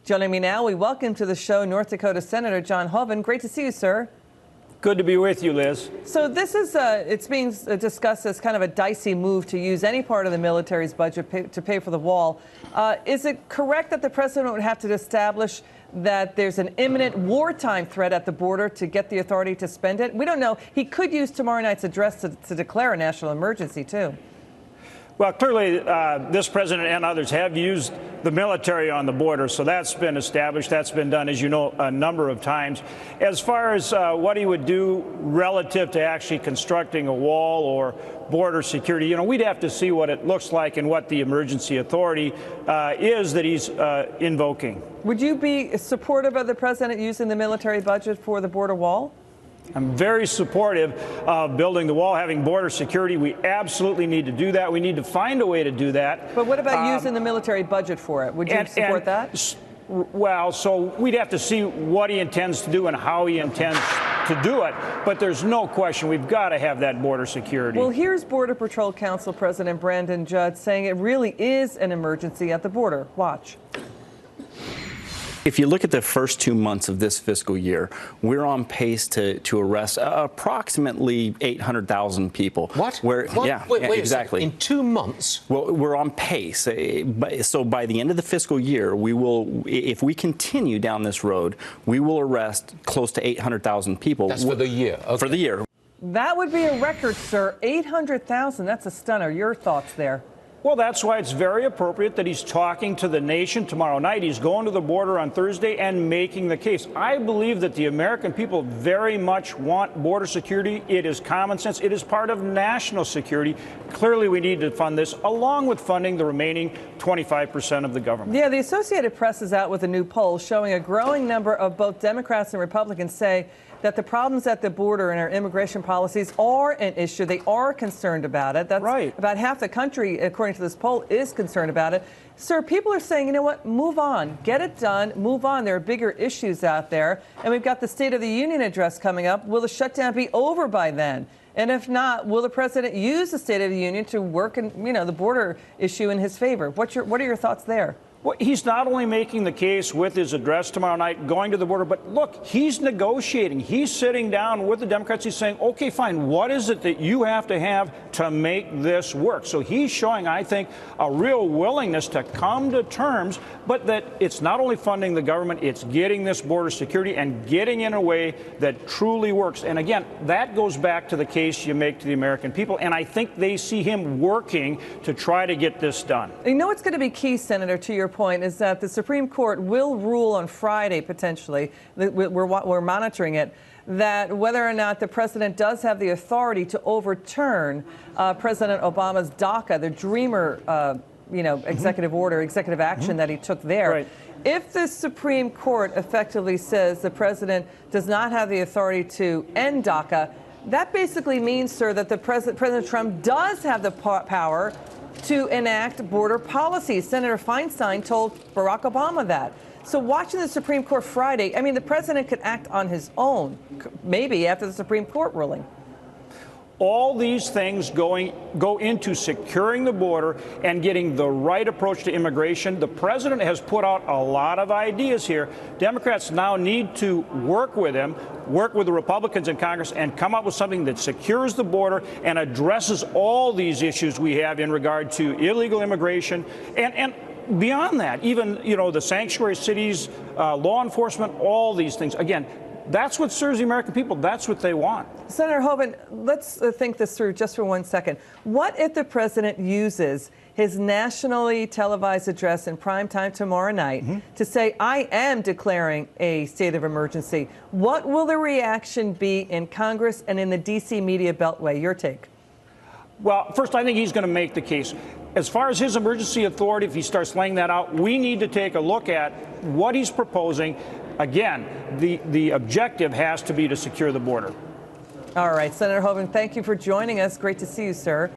Joining me now, we welcome to the show North Dakota Senator John Hoeven. Great to see you, sir. Good to be with you, Liz. So this is, it's being discussed as kind of a dicey move to use any part of the military's budget to pay for the wall. Is it correct that the president would have to establish that there's an imminent wartime threat at the border to get the authority to spend it? We don't know. He could use tomorrow night's address to declare a national emergency, too. Well, clearly, this president and others have used the military on the border, so that's been established. That's been done, as you know, a number of times. As far as what he would do relative to actually constructing a wall or border security, we'd have to see what it looks like and what the emergency authority is that he's invoking. Would you be supportive of the president using the military budget for the border wall? I'm very supportive of building the wall, having border security. We absolutely need to do that. We need to find a way to do that. But what about using the military budget for it? Would you support that? Well, so we'd have to see what he intends to do and how he intends to do it. But there's no question we've got to have that border security. Well, here's Border Patrol Council President Brandon Judd saying it really is an emergency at the border. Watch. If you look at the first 2 months of this fiscal year, we're on pace to arrest approximately 800,000 people. What? Wait, exactly. In 2 months? Well, we're on pace. So by the end of the fiscal year, we will, if we continue down this road, we will arrest close to 800,000 people. That's for the year. Okay. For the year. That would be a record, sir. 800,000. That's a stunner. Your thoughts there? Well, that's why it's very appropriate that he's talking to the nation tomorrow night. He's going to the border on Thursday and making the case. I believe that the American people very much want border security. It is common sense. It is part of national security. Clearly, we need to fund this, along with funding the remaining 25% of the government. Yeah, the Associated Press is out with a new poll showing a growing number of both Democrats and Republicans say that the problems at the border and our immigration policies are an issue. They are concerned about it. That's right. About half the country, according to this poll, is concerned about it. Sir, people are saying, you know what, move on. Get it done. Move on. There are bigger issues out there. And we've got the State of the Union address coming up. Will the shutdown be over by then? And if not, will the president use the State of the Union to work in, the border issue in his favor? What are your thoughts there? Well, he's not only making the case with his address tomorrow night, going to the border, but look, he's negotiating. He's sitting down with the Democrats. He's saying, OK, fine, what is it that you have to make this work? So he's showing, I think, a real willingness to come to terms, but that it's not only funding the government, it's getting this border security and getting in a way that truly works. And again, that goes back to the case you make to the American people. And I think they see him working to try to get this done. You know what's going to be key, Senator, to your point, is that the Supreme Court will rule on Friday, potentially, we're monitoring it, that whether or not the president does have the authority to overturn President Obama's DACA, the Dreamer, executive order, executive action that he took there. Right. If the Supreme Court effectively says the president does not have the authority to end DACA, that basically means, sir, that President Trump does have the power to enact border policies. Senator Feinstein told Barack Obama that. So watching the Supreme Court Friday, the president could act on his own, maybe after the Supreme Court ruling. All these things go into securing the border and getting the right approach to immigration. The president has put out a lot of ideas here. Democrats now need to work with him, work with the Republicans in Congress, and come up with something that secures the border and addresses all these issues we have in regard to illegal immigration and beyond that, even, the sanctuary cities, law enforcement, all these things. Again, that's what serves the American people. That's what they want. Senator Hoeven, let's think this through just for 1 second. What if the president uses his nationally televised address in prime time tomorrow night to say, I am declaring a state of emergency? What will the reaction be in Congress and in the D.C. media beltway? Your take. Well, first, I think he's going to make the case. As far as his emergency authority, if he starts laying that out, we need to take a look at what he's proposing. Again, the objective has to be to secure the border. All right, Senator Hoeven, thank you for joining us. Great to see you, sir.